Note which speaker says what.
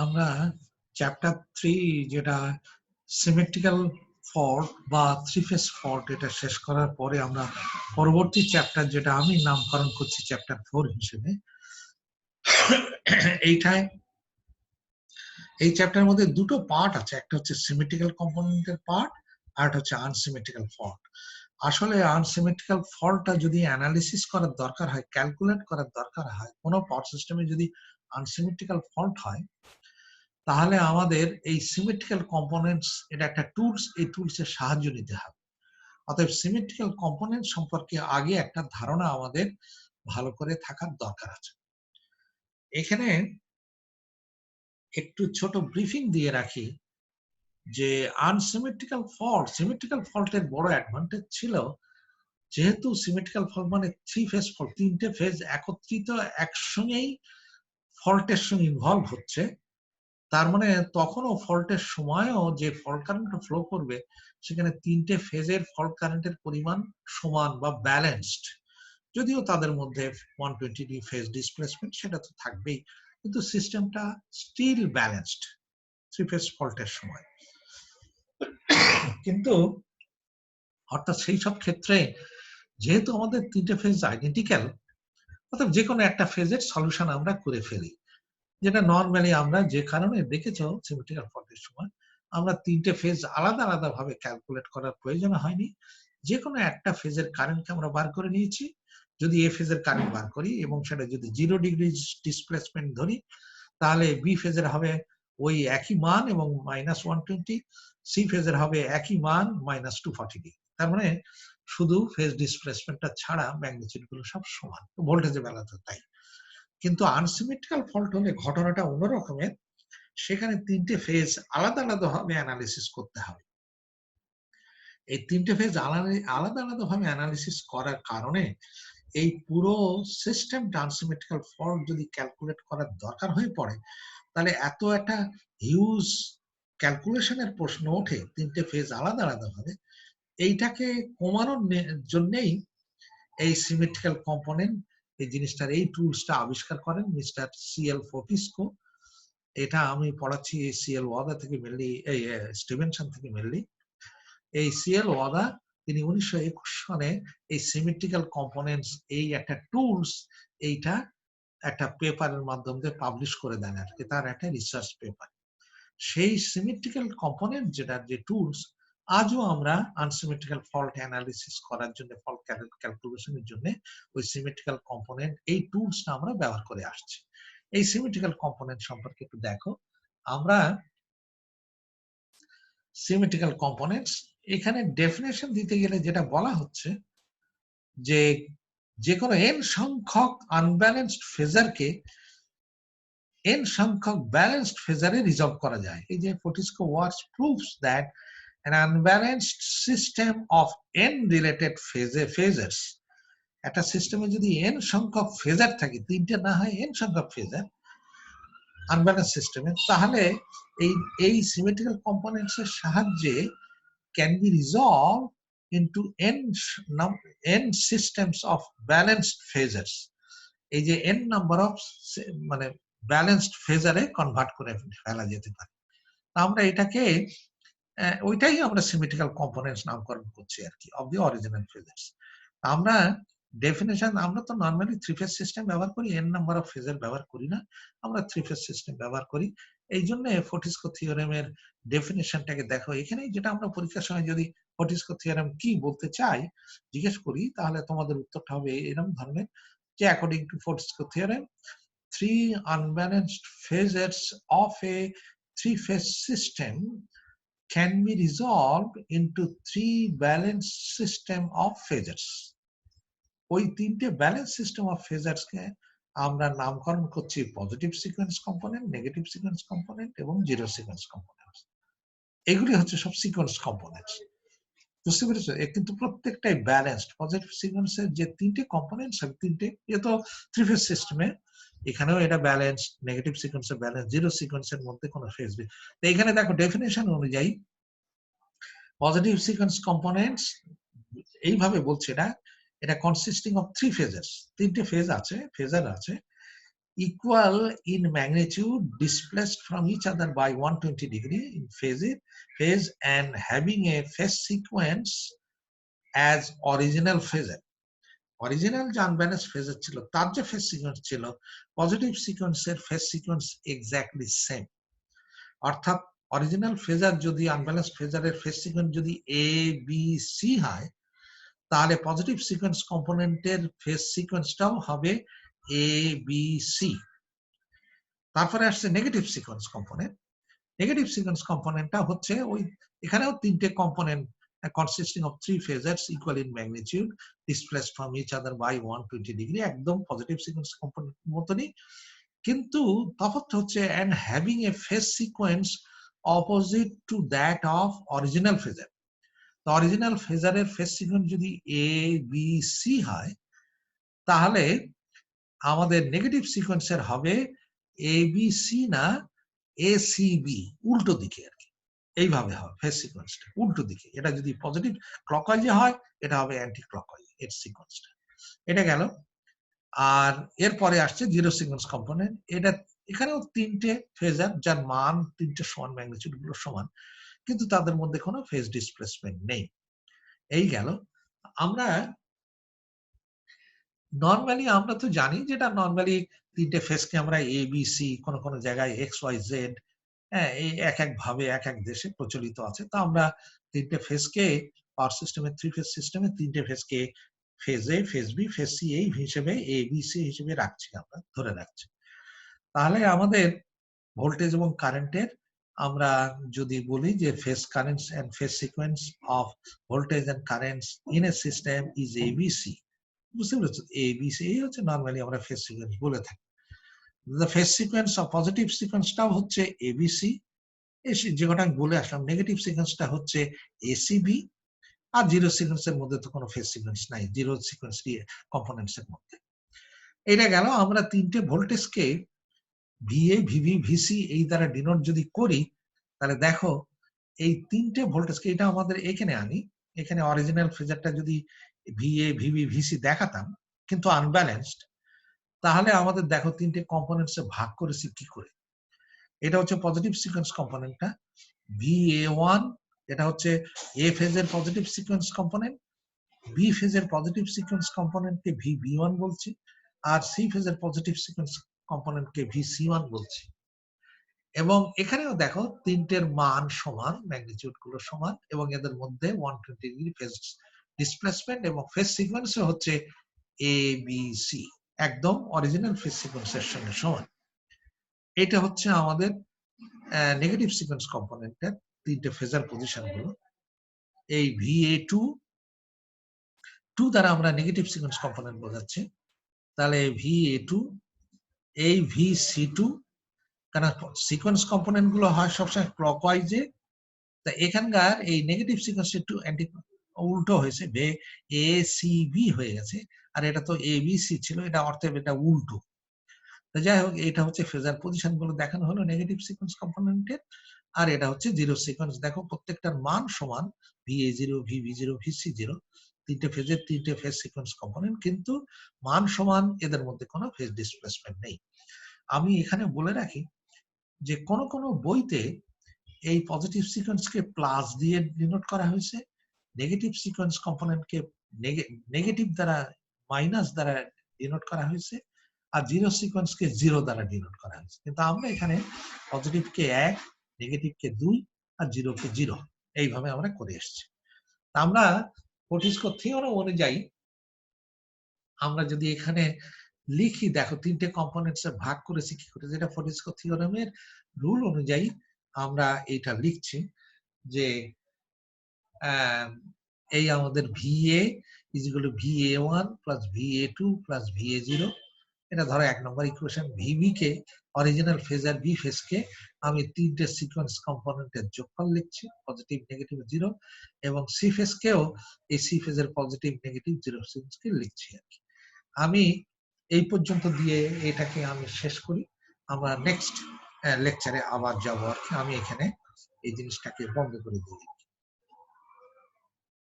Speaker 1: আমরা চ্যাপ্টার 3 যেটা symmetrical fault বা থ্রি ফেজ ফল্ট এটা শেষ করার পরে আমরা পরবর্তী চ্যাপ্টার যেটা আমি নামকরণ করছি চ্যাপ্টার 4 হিসেবে, এইটায় এই চ্যাপ্টারের মধ্যে দুটো পার্ট আছে, একটা হচ্ছে সিমেট্রিক্যাল কম্পোনেন্টের পার্ট আর একটা হচ্ছে আনসিমেট্রিক্যাল ফল্ট। আসলে আনসিমেট্রিক্যাল ফল্টটা যদি অ্যানালিসিস করার দরকার হয়, ক্যালকুলেট করার দরকার হয়, কোনো পাওয়ার সিস্টেমে যদি আনসিমেট্রিক্যাল ফল্ট হয়, তাহলে আমাদের এই সিমেট্রিক্যাল কম্পোনেন্টস এটা একটা টুলস, এই টুলসের সাহায্য নিতে হবে। অতএব সিমেট্রিক্যাল কম্পোনেন্ট সম্পর্কে আগে একটা ধারণা আমাদের ভালো করে থাকার দরকার আছে। এখানে একটু ছোট ব্রিফিং দিয়ে রাখি যে আনসিমেট্রিক্যাল ফল্ট, সিমেট্রিক্যাল ফল্টের বড় অ্যাডভান্টেজ ছিল, যেহেতু সিমেট্রিক্যাল ফল্ট মানে থ্রি ফেজ ফল্ট, তিনটে ফেজ একত্রিত একসঙ্গেই ফল্টের সঙ্গে ইনভলভ হচ্ছে, তার মানে তখনও ফল্টের সময়ও যে ফল্ট কারেন্টটা ফ্লো করবে সেখানে তিনটে ফেজের ফল্ট কারেন্টের পরিমাণ সমান বা ব্যালেন্সড, যদিও তাদের মধ্যে 120 ফেজ ডিসপ্লেসমেন্ট সেটা তো থাকবেই, কিন্তু সিস্টেমটা স্টিল ব্যালেন্সড থ্রি ফেজ ফল্টের সময়। কিন্তু অর্থাৎ সেই সব ক্ষেত্রে যেহেতু আমাদের তিনটে ফেজ আইডেন্টিক্যাল, অর্থাৎ যে কোনো একটা ফেজের সলিউশন আমরা করে ফেলি, যেটা নর্মালি আমরা যে কারণে দেখেছো সিমেট্রিক্যাল ফল্টের সময় আমরা তিনটে ফেজ আলাদা আলাদা ভাবে ক্যালকুলেট করার প্রয়োজন হয়নি, যে কোনো একটা ফেজের কারেন্টকে আমরা বার করে নিয়েছি। যদি এ ফেজের কারেন্ট বার করি এবং সেটা যদি 0 ডিগ্রি ডিসপ্লেসমেন্ট ধরি, তাহলে বি ফেজের হবে ওই একই মান এবং -120, সি ফেজের হবে একই মান -240 ডিগ্রি। তার মানে শুধু ফেজ ডিসপ্লেসমেন্টটা ছাড়া ম্যাগনিটিউড গুলো সব সমান, ভোল্টেজের বেলাতে তাই। কিন্তু আনসিমেট্রিক্যাল ফল্ট হলে ঘটনাটা অন্যরকমের, সেখানে তিনটে ফেজ আলাদা আলাদা ভাবে অ্যানালিসিস করতে হবে। এই তিনটে ফেজ আলাদা আলাদা ভাবে অ্যানালিসিস করার কারণে এই পুরো সিস্টেম আনসিমেট্রিক্যাল ফল্ট যদি ক্যালকুলেট করার দরকার হয়ে পড়ে, তাহলে এত একটা হিউজ ক্যালকুলেশনের প্রশ্ন ওঠে তিনটে ফেজ আলাদা আলাদা ভাবে। এইটাকে কমানোর জন্যেই এই সিমেট্রিক্যাল কম্পোনেন্ট এই জিনিসটার এই টুলসটা আবিষ্কার করেন মিস্টার সিএল ফোর্টিস্কো। এটা আমি পড়াচ্ছি সিএল ওয়াদা থেকে মেনলি, এই স্টিভেনসন থেকে মেনলি। এই সিএল ওয়াদা তিনি 1921 সনে এই সিমেট্রিক্যাল কম্পোনেন্টস এই একটা টুলস, এইটা একটা পেপারের মাধ্যমে পাবলিশ করে দেন আর কি, তার একটা রিসার্চ পেপার। সেই সিমেট্রিক্যাল কম্পোনেন্ট যেটা যে টুলস আজও আমরা আনসিমেট্রিক্যাল ফল্ট অ্যানালিসিস করার জন্য, ফল্ট ক্যালকুলেশনের জন্য ওই সিমেট্রিক্যাল কম্পোনেন্ট এই টুলসটা আমরা ব্যবহার করে আসছি। এই সিমেট্রিক্যাল কম্পোনেন্ট সম্পর্কে একটু দেখো। আমরা সিমেট্রিক্যাল কম্পোনেন্টস এখানে ডেফিনেশন দিতে গেলে যেটা বলা হচ্ছে যে যে কোনো n সংখ্যক আনব্যালেন্সড ফেজারকে n সংখ্যক ব্যালেন্সড ফেজারে রিজলভ করা যায়। এই যে Fortescue works proves that an unbalanced system of n related phasors, একটা সিস্টেমে যদি n সংখ্যক ফেজার থাকে, তিনটে না হয় n সংখ্যক ফেজার আনব্যালেন্স সিস্টেমে, তাহলে এই সিমেট্রিক্যাল কম্পোনেন্টস এর সাহায্যে can be resolved into n systems of balanced phasors। এই যে n নাম্বার অফ মানে ব্যালেন্সড ফেজারে কনভার্ট করে ফেলা যেতে পারে। আমরা এটাকে ওইটাই আমরা সিমেট্রিক্যাল কম্পোনেন্টস নামকরণ করছি আর কি, অফ দি অরিজিনাল ফেজার্স। আমরা ডেফিনেশন, আমরা তো নর্মালি থ্রি ফেজ সিস্টেম ব্যবহার করি, n নাম্বার অফ ফেজার ব্যবহার করি না, আমরা থ্রি ফেজ সিস্টেম ব্যবহার করি। এই জন্য ফোর্টিস্কো থিওরেমের ডেফিনেশনটাকে দেখো। এখানে যেটা আমরা পরীক্ষার সময় যদি ফোর্টিস্কো থিওরেম কি বলতে চাই জিজ্ঞেস করি, তাহলে তোমাদের উত্তরটা হবে এরকম ধরনের যে according to Fortescue theorem, three unbalanced phasors of a three-phase system can be resolved into three balanced system of phasors। ওই তিনটে ব্যালেন্স সিস্টেম অফ ফেজার্স কে আমরা নামকরণ করছি positive sequence component, negative sequence component এবং জিরো সিকোয়েন্স কম্পোনেন্ট। এগুলি হচ্ছে সব sequence components, বুঝতে পেরেছো? কিন্তু প্রত্যেকটাই ব্যালেন্সড। পজিটিভ সিকোয়েন্সের যে তিনটে কম্পোনেন্টস হবে, তিনটে, এ তো থ্রি ফেজ সিস্টেমে, এখানেও এটা ব্যালেন্স, নেগেটিভ সিকোয়েন্সের ব্যালেন্স, জিরো সিকোয়েন্সের মধ্যে কোনো ফেজ নেই। তো এখানে দেখো ডেফিনেশন অনুযায়ী পজিটিভ সিকোয়েন্স কম্পোনেন্টস এইভাবে বলছে, এটা কনসিস্টিং অফ থ্রি ফেজেস, তিনটে ফেজ আছে, ফেজার আছে, equal in magnitude displaced from each other by 120 degree in phase and having a phase sequence as original phasor. Original যে আনব্যালেন্স ফেজার ছিল তার যে ফেজ সিকোয়েন্স ছিল পজিটিভ সিকোয়েন্সের phase sequence exactly same. অর্থাৎ original phasor যদি unbalance ফেজারের phase sequence যদি এ বি সি হয় তাহলে পজিটিভ সিকোয়েন্স কম্পোনেন্টের ফেজ সিকোয়েন্সটাও হবে এ বি সি। তারপরে আসছে negative sequence component. Negative sequence কম্পোনেন্টটা হচ্ছে ওই এখানেও তিনটে component consisting of three phasors equal in magnitude displaced from each other by 120 degree, একদম পজিটিভ সিকোয়েন্স কম্পোনেন্ট মতনই, কিন্তু তফাৎ হচ্ছে and having a phase sequence opposite to that of original phasor। তো অরিজিনাল ফেজারের ফেজ সিকোয়েন্স যদি A B C হয় তাহলে আমাদের নেগেটিভ সিকোয়েন্সের হবে এ বি সি না এ সি বি, উল্টো দিকে আর কি। এইভাবে হবে ফেজ সিকোয়েন্সটা উল্টো দিকে। এটা যদি পজিটিভ ক্লকওয়াইজে হয় এটা হবে অ্যান্টি ক্লকওয়াইজ এর সিকোয়েন্সটা। এটা গেল। আর এরপরে আসছে জিরো সিকোয়েন্স কম্পোনেন্ট। এটা এখানেও তিনটে ফেজার যার মান তিনটে সমান, ম্যাগনিটিউড গুলো সমান, কিন্তু তাদের মধ্যে কোনো ফেজ ডিসপ্লেসমেন্ট নেই। এই গেল। আমরা নর্মালি আমরা তো জানি যেটা নর্মালি তিনটে ফেজকে আমরা এ বি সি, কোনো কোনো জায়গায় এক্স ওয়াই জেড, হ্যাঁ, এই এক এক ভাবে এক এক দেশে প্রচলিত আছে। তো আমরা তিনটে ফেজকে পাওয়ার সিস্টেমে, থ্রি ফেজ সিস্টেমে তিনটে ফেজকে ফেজ এ, ফেজ বি, ফেজ সি এই হিসেবে এ বি সি হিসেবে রাখছি, আমরা ধরে রাখছি। তাহলে আমাদের ভোল্টেজ এবং কারেন্টের আমরা যদি বলি যে phase currents and phase sequence of voltage and currents in a system is ABC. বুঝতে পেরেছো? এবিসি এই হচ্ছে নর্মালি আমরা ফেজ সিকোয়েন্স বলে থাকি। The phase sequence of positive সিকোয়েন্সটাও হচ্ছে এবিসি, যে কটা আমি বলে আসলাম। নেগেটিভ সিকোয়েন্সটা হচ্ছে এসিবি। আর জিরো সিকোয়েন্সের মধ্যে তো কোনো ফেজ সিকোয়েন্স নাই, জিরো সিকোয়েন্স কম্পোনেন্টস এর মধ্যে। এটা গেল। আমরা তিনটে ভোল্টেজকে ভিএ, ভিভি, ভিসি এই দ্বারা ডিনোট যদি করি তাহলে দেখো এই তিনটে ভোল্টেজকে, এটা আমাদের এখানে আনি, এখানে অরিজিনাল ফেজারটা যদি ভিএ, ভিভি, ভিসি দেখাতাম কিন্তু আনব্যালেন্সড, তাহলে আমাদের দেখো তিনটে কম্পোনেন্টসে ভাগ করেছি কি করে। এটা হচ্ছে পজিটিভ সিকোয়েন্স কম্পোনেন্টটা VA1, এটা হচ্ছে এ ফেজের পজিটিভ সিকোয়েন্স কম্পোনেন্ট, বি ফেজের পজিটিভ সিকোয়েন্স কম্পোনেন্টকে VB1 বলছি, আর সি ফেজের পজিটিভ সিকোয়েন্স কম্পোনেন্টকে VC1 বলছি। এবং এখানেও দেখো তিনটের মান সমান, ম্যাগনিটিউড গুলো সমান, এবং এদের মধ্যে 120 ডিগ্রি ফেজ ডিসপ্লেসমেন্ট, এবং ফেজ সিকোয়েন্স হচ্ছে ABC, একদম অরিজিনাল ফেজ সিকোয়েন্সের সঙ্গে সমান। এটা হচ্ছে আমাদের নেগেটিভ সিকোয়েন্স কম্পোনেন্টের তিনটে ফেজার পজিশন গুলো। এই VA2 দ্বারা আমরা নেগেটিভ সিকোয়েন্স কম্পোনেন্ট বোঝাচ্ছি। তাহলে VA2, এই VC2, কারণ সিকোয়েন্স কম্পোনেন্ট গুলো হয় সবসময় ক্লকওয়াইজে, তা এখানকার এই নেগেটিভ সিকোয়েন্স একটু অ্যান্টি উল্টো হয়েছে, ACB হয়ে গেছে, আর এটা তো ABC ছিল, এটা অর্থে এটা উল্টো। যাই হোক, এটা হচ্ছে ফেজার পজিশন গুলো দেখানো হলো নেগেটিভ সিকোয়েন্স কম্পোনেন্টের। আর এটা হচ্ছে জিরো সিকোয়েন্স। দেখো প্রত্যেকটার মান সমান, VA0, VB0, VC0, তিনটে ফেজের তিনটে ফেজ সিকোয়েন্স কম্পোনেন্ট, কিন্তু মান সমান, এদের মধ্যে কোনো ফেজ ডিসপ্লেসমেন্ট নেই। আমি এখানে বলে রাখি যে কোন কোন বইতে এই পজিটিভ সিকোয়েন্সকে প্লাস দিয়ে ডিনোট করা হয়েছে, নেগেটিভ সিকোয়েন্স কম্পোনেন্টকে নেগেটিভ দ্বারা, মাইনাস দ্বারা ডিনোট করা হয়েছে, আর জিরো সিকোয়েন্সকে জিরো দ্বারা ডিনোট করা হয়েছে। কিন্তু আমরা এখানে পজিটিভকে 1, নেগেটিভকে 2, আর জিরোকে 0 এইভাবে আমরা করে এসেছি। আমরা ফোর্টিস্কো থিওরাম অনুযায়ী আমরা যদি এখানে লিখি, দেখো তিনটে কম্পোনেন্টস এ ভাগ করেছি কি করে, যেটা ফোর্টিস্কো থিওরামের রুল অনুযায়ী আমরা এটা লিখছি যে এই আমাদের VA is equal to VA1 plus VA2 plus VA0, এটা ধরো 1 নম্বর ইকুয়েশন। VB কে অরিজিনাল ফেজ আর বি ফেজ কে আমি তিনটে সিকোয়েন্স কম্পোনেন্টের যোগফল লিখছি, পজিটিভ, নেগেটিভ, জিরো, এবং সি ফেজ কেও এই সি ফেজের পজিটিভ, নেগেটিভ, জিরো সিকোয়েন্স কে লিখছি আর কি। আমি এই পর্যন্ত দিয়ে এটাকে আমি শেষ করি। আমরা নেক্সট লেকচারে আবার যাবো আর কি। আমি এখানে এই জিনিসটাকে বন্ধ করে দিই।